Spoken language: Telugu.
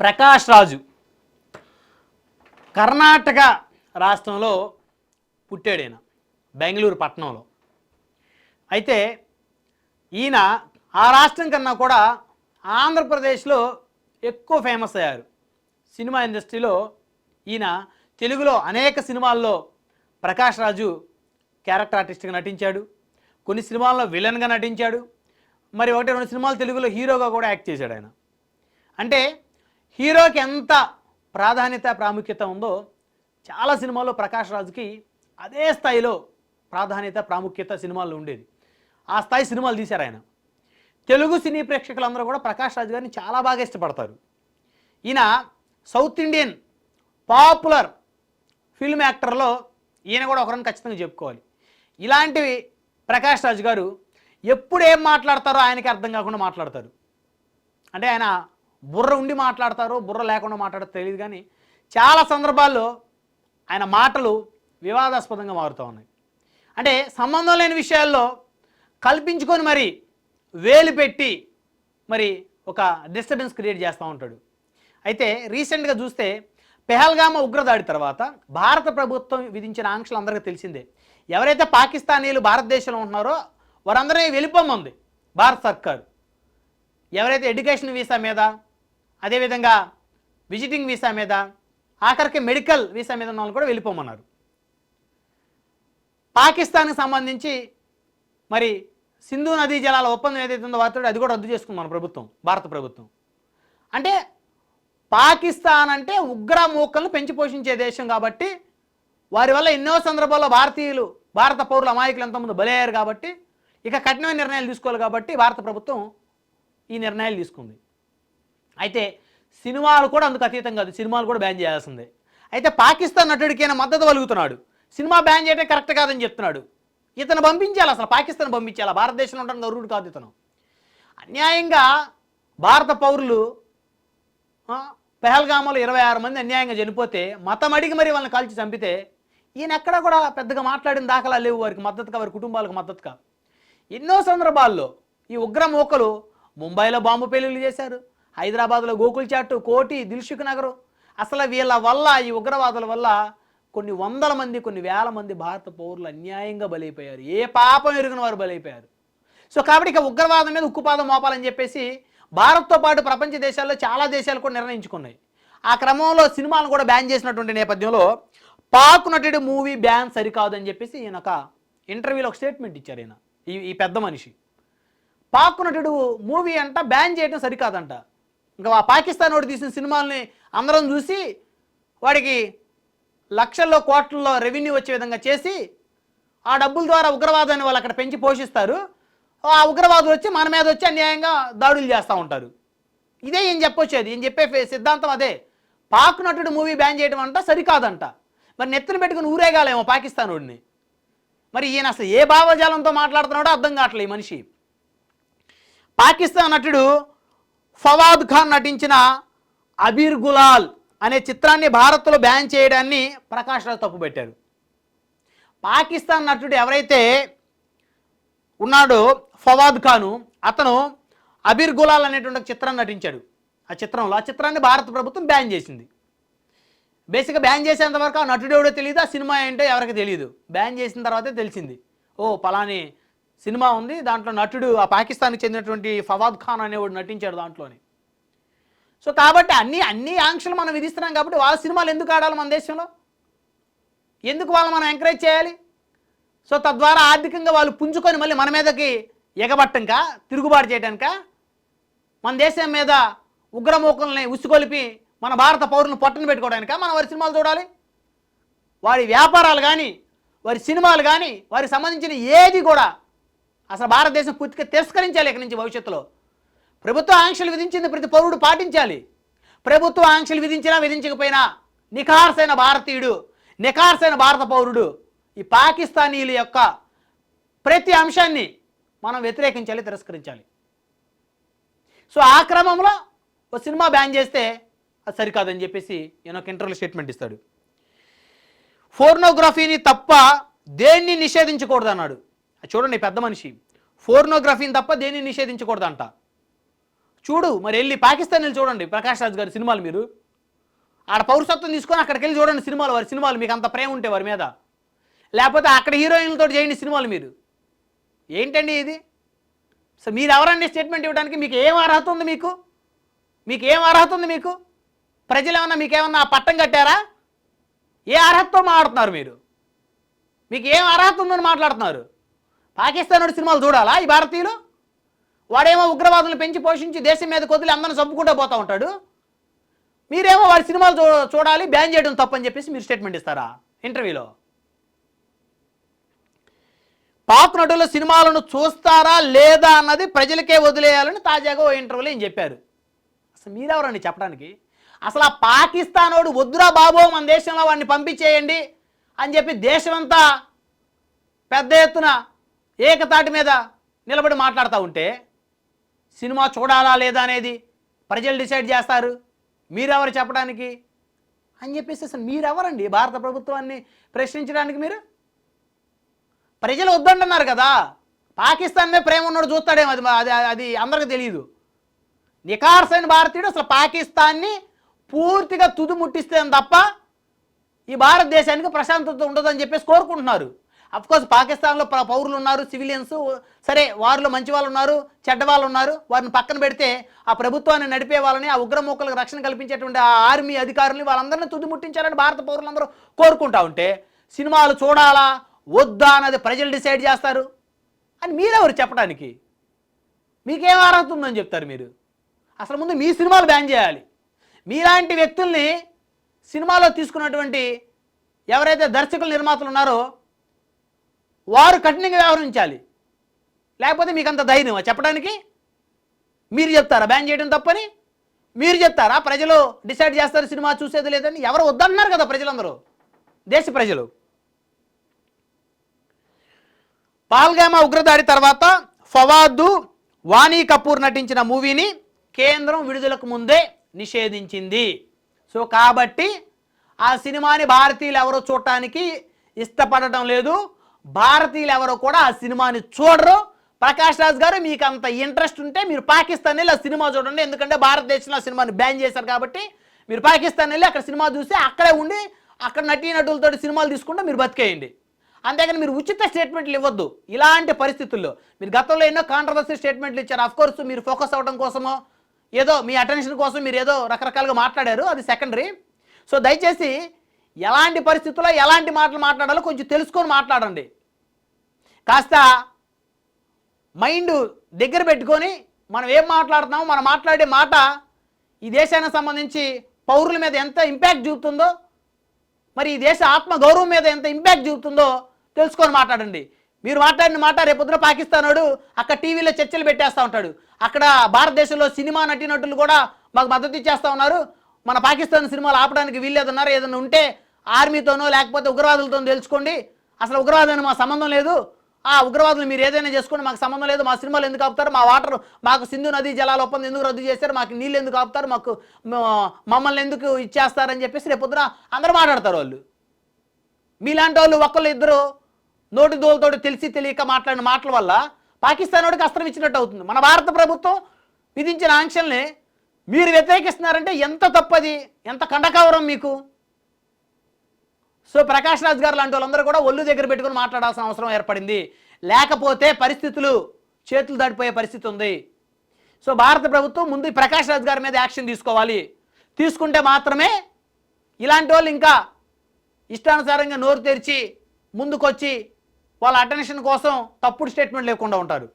ప్రకాష్ రాజు కర్ణాటక రాష్ట్రంలో పుట్టాడు. ఈయన బెంగళూరు పట్టణంలో. అయితే ఈయన ఆ రాష్ట్రం కన్నా కూడా ఆంధ్రప్రదేశ్లో ఎక్కువ ఫేమస్ అయ్యారు. సినిమా ఇండస్ట్రీలో ఈయన తెలుగులో అనేక సినిమాల్లో ప్రకాష్ రాజు క్యారెక్టర్ ఆర్టిస్ట్గా నటించాడు. కొన్ని సినిమాల్లో విలన్గా నటించాడు. మరి 1-2 సినిమాలు తెలుగులో హీరోగా కూడా యాక్ట్ చేశాడు ఆయన. అంటే హీరోకి ఎంత ప్రాధాన్యత ప్రాముఖ్యత ఉందో చాలా సినిమాల్లో ప్రకాష్ రాజుకి అదే స్థాయిలో ప్రాధాన్యత ప్రాముఖ్యత సినిమాల్లో ఉండేది. ఆ స్థాయి సినిమాలు తీశారు ఆయన. తెలుగు సినీ ప్రేక్షకులందరూ కూడా ప్రకాష్ రాజు గారిని చాలా బాగా ఇష్టపడతారు. ఈయన సౌత్ ఇండియన్ పాపులర్ ఫిల్మ్ యాక్టర్లో ఈయన కూడా ఒకరిని ఖచ్చితంగా చెప్పుకోవాలి. ఇలాంటివి ప్రకాష్ రాజు గారు ఎప్పుడు ఏం మాట్లాడతారో ఆయనకి అర్థం కాకుండా మాట్లాడతారు. అంటే ఆయన బుర్ర ఉండి మాట్లాడతారో బుర్ర లేకుండా మాట్లాడతారో తెలియదు, కానీ చాలా సందర్భాల్లో ఆయన మాటలు వివాదాస్పదంగా మారుతూ ఉన్నాయి. అంటే సంబంధం లేని విషయాల్లో కల్పించుకొని మరి వేలు పెట్టి మరి ఒక డిస్టర్బెన్స్ క్రియేట్ చేస్తూ ఉంటాడు. అయితే రీసెంట్గా చూస్తే పెహల్గామా ఉగ్రదాడి తర్వాత భారత ప్రభుత్వం విధించిన ఆంక్షలు అందరికీ తెలిసిందే. ఎవరైతే పాకిస్తానీలు భారతదేశంలో ఉంటున్నారో వారందరినీ వెళ్ళిపోమంది భారత సర్కారు. ఎవరైతే ఎడ్యుకేషన్ వీసా మీద, అదేవిధంగా విజిటింగ్ వీసా మీద, ఆఖరికి మెడికల్ వీసా మీద ఉన్న వాళ్ళు కూడా వెళ్ళిపోమన్నారు. పాకిస్తాన్కి సంబంధించి మరి సింధు నదీ జలాల ఒప్పందం ఏదైతే ఉందో వాటితో అది కూడా రద్దు చేసుకుంది మన ప్రభుత్వం, భారత ప్రభుత్వం. అంటే పాకిస్తాన్ అంటే ఉగ్ర మూకలను పెంచి పోషించే దేశం కాబట్టి వారి వల్ల ఎన్నో సందర్భాల్లో భారతీయులు, భారత పౌరుల అమాయకులు ఎంతమంది బలయ్యారు కాబట్టి ఇక కఠినమైన నిర్ణయాలు తీసుకోవాలి కాబట్టి భారత ప్రభుత్వం ఈ నిర్ణయాలు తీసుకుంది. అయితే సినిమాలు కూడా అందుకు అతీతం కాదు, సినిమాలు కూడా బ్యాన్ చేయాల్సిందే. అయితే పాకిస్తాన్ నటుడికి ఆయన మద్దతు కలుగుతున్నాడు. సినిమా బ్యాన్ చేయడం కరెక్ట్ కాదని చెప్తున్నాడు. ఇతను పంపించాలి, అసలు పాకిస్తాన్ పంపించాలి. భారతదేశంలో ఉండడం గౌరవుడు కాదు. ఇతను అన్యాయంగా భారత పౌరులు పెహల్గామాలో 26 మంది అన్యాయంగా చనిపోతే మతం అడిగి మరి వాళ్ళని కాల్చి చంపితే ఈయన ఎక్కడ కూడా పెద్దగా మాట్లాడిన దాఖలా లేవు వారికి మద్దతుగా, వారి కుటుంబాలకు మద్దతుగా. ఎన్నో సందర్భాల్లో ఈ ఉగ్ర మూకలు ముంబైలో బాంబు పేలుళ్ళు చేశారు, హైదరాబాద్లో గోకుల్ చాట్, కోటి, దిల్సుఖ్ నగర్. అసలు వీళ్ళ వల్ల, ఈ ఉగ్రవాదుల వల్ల కొన్ని వందల మంది, కొన్ని వేల మంది భారత పౌరులు అన్యాయంగా బలైపోయారు. ఏ పాపం ఎరిగిన వారు బలైపోయారు. సో కాబట్టి ఇక ఉగ్రవాదం మీద ఉక్కుపాదం మోపాలని చెప్పేసి భారత్తో పాటు ప్రపంచ దేశాల్లో చాలా దేశాలు కూడా నిర్ణయించుకున్నాయి. ఆ క్రమంలో సినిమాలను కూడా బ్యాన్ చేసినటువంటి నేపథ్యంలో పాక్ నటుడి మూవీ బ్యాన్ సరికాదని చెప్పేసి ఈయన ఒక ఇంటర్వ్యూలో ఒక స్టేట్మెంట్ ఇచ్చారు. ఈయన ఈ పెద్ద మనిషి పాక్ నటుడు మూవీ అంట బ్యాన్ చేయడం సరికాదంట. ఇంకా ఆ పాకిస్తాన్ వాడు తీసిన సినిమాలని అందరం చూసి వాడికి లక్షల్లో కోట్లలో రెవెన్యూ వచ్చే విధంగా చేసి ఆ డబ్బుల ద్వారా ఉగ్రవాదాన్ని వాళ్ళు అక్కడ పెంచి పోషిస్తారు. ఆ ఉగ్రవాదులు వచ్చి మన మీద వచ్చి అన్యాయంగా దాడులు చేస్తూ ఉంటారు. ఇదే ఏం చెప్పొచ్చేది, ఏం చెప్పే సిద్ధాంతం అదే. పాక్ నటుడు మూవీ బ్యాన్ చేయడం అంట సరికాదంట. మరి నెత్తిన పెట్టుకుని ఊరేగాలేమో పాకిస్తాన్ వాడిని. మరి ఈయన అసలు ఏ భావజాలంతో మాట్లాడుతున్నాడో అర్థం కావట్లేదు ఈ మనిషి. పాకిస్తాన్ నటుడు ఫవాద్ ఖాన్ నటించిన అబీర్ గులాల్ అనే చిత్రాన్ని భారత్లో బ్యాన్ చేయడాన్ని ప్రకాష్ రాజు తప్పుపెట్టారు. పాకిస్తాన్ నటుడు ఎవరైతే ఉన్నాడో ఫవాద్ ఖాను, అతను అబీర్ గులాల్ అనేటువంటి చిత్రాన్ని నటించాడు. ఆ చిత్రాన్ని భారత ప్రభుత్వం బ్యాన్ చేసింది. బేసిక్గా బ్యాన్ చేసేంత వరకు ఆ నటుడు ఎవడో తెలియదు, ఆ సినిమా ఏంటో ఎవరికి తెలియదు. బ్యాన్ చేసిన తర్వాతే తెలిసింది, ఓ పలాని సినిమా ఉంది, దాంట్లో నటుడు ఆ పాకిస్తాన్కి చెందినటువంటి ఫవాద్ ఖాన్ అనేవాడు నటించాడు దాంట్లోని. సో కాబట్టి అన్ని ఆంక్షలు మనం విధిస్తున్నాం కాబట్టి వాళ్ళ సినిమాలు ఎందుకు ఆడాలి మన దేశంలో, ఎందుకు వాళ్ళు మనం ఎంకరేజ్ చేయాలి? సో తద్వారా ఆర్థికంగా వాళ్ళు పుంజుకొని మళ్ళీ మన మీదకి ఎగబట్టంక, తిరుగుబాటు చేయడానిక, మన దేశం మీద ఉగ్రమూకల్ని ఉసుకొలిపి మన భారత పౌరులను పొట్టను పెట్టుకోవడానిక మనం వారి సినిమాలు చూడాలి? వారి వ్యాపారాలు కానీ, వారి సినిమాలు కానీ, వారికి సంబంధించిన ఏది కూడా అసలు భారతదేశం పూర్తిగా తిరస్కరించాలి. ఇక్కడి నుంచి భవిష్యత్తులో ప్రభుత్వ ఆంక్షలు విధించింది ప్రతి పౌరుడు పాటించాలి. ప్రభుత్వ ఆంక్షలు విధించినా విధించకపోయినా నిఖార్సైన భారతీయుడు, నిఖార్సైన భారత పౌరుడు ఈ పాకిస్తానీల యొక్క ప్రతి అంశాన్ని మనం వ్యతిరేకించాలి, తిరస్కరించాలి. సో ఆ క్రమంలో ఒక సినిమా బ్యాన్ చేస్తే అది సరికాదని చెప్పేసి ఈయన ఒక ఇంటర్వ్యూలో స్టేట్మెంట్ ఇస్తాడు. ఫోర్నోగ్రఫీని తప్ప దేన్ని నిషేధించకూడదు అన్నాడు. చూడండి పెద్ద మనిషి, ఫోర్నోగ్రఫీని తప్ప దేన్ని నిషేధించకూడదంట. చూడు మరి వెళ్ళి పాకిస్తాన్ వెళ్ళి చూడండి ప్రకాష్ రాజ్ గారి సినిమాలు. మీరు ఆడ పౌరసత్వం తీసుకొని అక్కడికి వెళ్ళి చూడండి సినిమాలు, వారి సినిమాలు మీకు అంత ప్రేమ ఉంటే వారి మీద. లేకపోతే అక్కడ హీరోయిన్లతో చేయండి సినిమాలు. మీరు ఏంటండి ఇది? సో మీరు ఎవరండి స్టేట్మెంట్ ఇవ్వడానికి? మీకు ఏం అర్హత ఉంది? మీకు ఏం అర్హత ఉంది? మీకు ప్రజలు ఏమన్నా మీకేమన్నా పట్టం కట్టారా? ఏ అర్హతతో మాట్లాడుతున్నారు మీరు? మీకు ఏం అర్హత ఉందని మాట్లాడుతున్నారు? పాకిస్తాన్ వాడి సినిమాలు చూడాలా ఈ భారతీయులు? వాడేమో ఉగ్రవాదులను పెంచి పోషించి దేశం మీద కొద్దిలు అందరిని చంపుకుంటూ పోతూ ఉంటాడు. మీరేమో వాడి సినిమాలు చూడాలి, బ్యాన్ చేయడం తప్పని చెప్పేసి మీరు స్టేట్మెంట్ ఇస్తారా ఇంటర్వ్యూలో? పాక్ నటుల సినిమాలను చూస్తారా లేదా అన్నది ప్రజలకే వదిలేయాలని తాజాగా ఓ ఇంటర్వ్యూలో ఏం చెప్పారు. అసలు మీరెవరండి చెప్పడానికి? అసలు ఆ పాకిస్తానోడు వద్దురా బాబో మన దేశంలో వాడిని పంపించేయండి అని చెప్పి దేశమంతా పెద్ద ఎత్తున ఏకతాటి మీద నిలబడి మాట్లాడుతూ ఉంటే సినిమా చూడాలా లేదా అనేది ప్రజలు డిసైడ్ చేస్తారు, మీరెవరు చెప్పడానికి అని చెప్పేసి. అసలు మీరెవరండి భారత ప్రభుత్వాన్ని ప్రశ్నించడానికి? మీరు ప్రజలు వద్దంటున్నారు కదా. పాకిస్తాన్ మీద ప్రేమ ఉన్నాడు చూస్తాడేమో, అది అందరికీ తెలియదు. నికార్సైన భారతీయుడు అసలు పాకిస్తాన్ని పూర్తిగా తుది ముట్టిస్తే తప్ప ఈ భారతదేశానికి ప్రశాంతత ఉండదని చెప్పేసి కోరుకుంటున్నారు. అఫ్కోర్స్ పాకిస్తాన్లో పౌరులు ఉన్నారు, సివిలియన్స్, సరే వారిలో మంచి వాళ్ళు ఉన్నారు, చెడ్డ వాళ్ళు ఉన్నారు. వారిని పక్కన పెడితే ఆ ప్రభుత్వాన్ని నడిపే వాళ్ళని, ఆ ఉగ్రమూకలకు రక్షణ కల్పించేటువంటి ఆ ఆర్మీ అధికారులని వాళ్ళందరినీ తుది ముట్టించాలని భారత పౌరులందరూ కోరుకుంటా ఉంటే సినిమాలు చూడాలా వద్దా అన్నది ప్రజలు డిసైడ్ చేస్తారు అని మీరెవరు చెప్పడానికి? మీకేం అర్హత ఉందని చెప్తారు మీరు? అసలు ముందు మీ సినిమాలు బ్యాన్ చేయాలి. మీలాంటి వ్యక్తుల్ని సినిమాలో తీసుకున్నటువంటి ఎవరైతే దర్శకులు నిర్మాతలు ఉన్నారో వారు కఠినంగా వ్యవహరించాలి. లేకపోతే మీకు అంత ధైర్యం చెప్పడానికి? మీరు చెప్తారా బ్యాన్ చేయడం తప్పని? మీరు చెప్తారా ప్రజలు డిసైడ్ చేస్తారు సినిమా చూసేది లేదని? ఎవరు వద్దన్నారు కదా ప్రజలందరూ, దేశ ప్రజలు. పహల్గామా ఉగ్రదాడి తర్వాత ఫవాద్, వానీ కపూర్ నటించిన మూవీని కేంద్రం విడుదలకు ముందే నిషేధించింది. సో కాబట్టి ఆ సినిమాని భారతీయులు ఎవరో చూడటానికి ఇష్టపడటం లేదు, భారతీయులు ఎవరో కూడా ఆ సినిమాని చూడరు. ప్రకాష్ రాజ్ గారు మీకు అంత ఇంట్రెస్ట్ ఉంటే మీరు పాకిస్తాన్ వెళ్ళి ఆ సినిమా చూడండి, ఎందుకంటే భారతదేశంలో ఆ సినిమాని బ్యాన్ చేశారు కాబట్టి మీరు పాకిస్తాన్ వెళ్ళి అక్కడ సినిమా చూసి అక్కడే ఉండి అక్కడ నటీనటులతో సినిమాలు తీసుకుంటే మీరు బతికేయండి. అంతేగాని మీరు ఉచిత స్టేట్మెంట్లు ఇవ్వద్దు ఇలాంటి పరిస్థితుల్లో. మీరు గతంలో ఎన్నో కాంట్రవర్సీ స్టేట్మెంట్లు ఇచ్చారు. అఫ్కోర్స్ మీరు ఫోకస్ అవ్వడం కోసమో ఏదో మీ అటెన్షన్ కోసం మీరు ఏదో రకరకాలుగా మాట్లాడారు, అది సెకండరీ. సో దయచేసి ఎలాంటి పరిస్థితుల్లో ఎలాంటి మాటలు మాట్లాడాలో కొంచెం తెలుసుకొని మాట్లాడండి. కాస్త మైండ్ దగ్గర పెట్టుకొని మనం ఏం మాట్లాడుతున్నామో, మనం మాట్లాడే మాట ఈ దేశానికి సంబంధించి పౌరుల మీద ఎంత ఇంపాక్ట్ చూపుతుందో, మరి ఈ దేశ ఆత్మ గౌరవం మీద ఎంత ఇంపాక్ట్ చూపుతుందో తెలుసుకొని మాట్లాడండి. మీరు మాట్లాడిన మాట రేపొద్దున పాకిస్తానోడు అక్కడ టీవీలో చర్చలు పెట్టేస్తూ ఉంటాడు, అక్కడ భారతదేశంలో సినిమా నటీనటులు కూడా మాకు మద్దతు ఇచ్చేస్తూ ఉన్నారు, మన పాకిస్తాన్ సినిమాలు ఆపడానికి వీల్లేదన్నారు, ఏదైనా ఉంటే ఆర్మీతోనో లేకపోతే ఉగ్రవాదులతో తెలుసుకోండి, అసలు ఉగ్రవాదానికి మా సంబంధం లేదు, ఆ ఉగ్రవాదులు మీరు ఏదైనా చేసుకోండి, మాకు సంబంధం లేదు, మా సినిమాలు ఎందుకు ఆపుతారు, మా వాటర్ మాకు సింధు నదీ జలాల ఒప్పందం ఎందుకు రద్దు చేశారు, మాకు నీళ్ళు ఎందుకు ఆపుతారు, మాకు మమ్మల్ని ఎందుకు ఇచ్చేస్తారని చెప్పేసి రేపొద్దున అందరూ మాట్లాడతారు. వాళ్ళు మీలాంటి వాళ్ళు ఒకళ్ళు ఇద్దరు నోటి దోలతోటి తెలిసి తెలియక మాట్లాడిన మాటల వల్ల పాకిస్తాన్ వాడికి అస్త్రం ఇచ్చినట్టు అవుతుంది. మన భారత ప్రభుత్వం విధించిన ఆంక్షల్ని మీరు వ్యతిరేకిస్తున్నారంటే ఎంత తప్పది, ఎంత కండకావరం మీకు. సో ప్రకాష్ రాజ్ గారు లాంటి వాళ్ళందరూ కూడా ఒళ్ళు దగ్గర పెట్టుకుని మాట్లాడాల్సిన అవసరం ఏర్పడింది, లేకపోతే పరిస్థితులు చేతులు దాటిపోయే పరిస్థితి ఉంది. సో భారత ప్రభుత్వం ముందు ప్రకాష్ రాజ్ గారి మీద యాక్షన్ తీసుకోవాలి, తీసుకుంటే మాత్రమే ఇలాంటి వాళ్ళు ఇంకా ఇష్టానుసారంగా నోరు తెరిచి ముందుకొచ్చి వాళ్ళ అటెన్షన్ కోసం తప్పుడు స్టేట్మెంట్ లేకుండా ఉంటారు.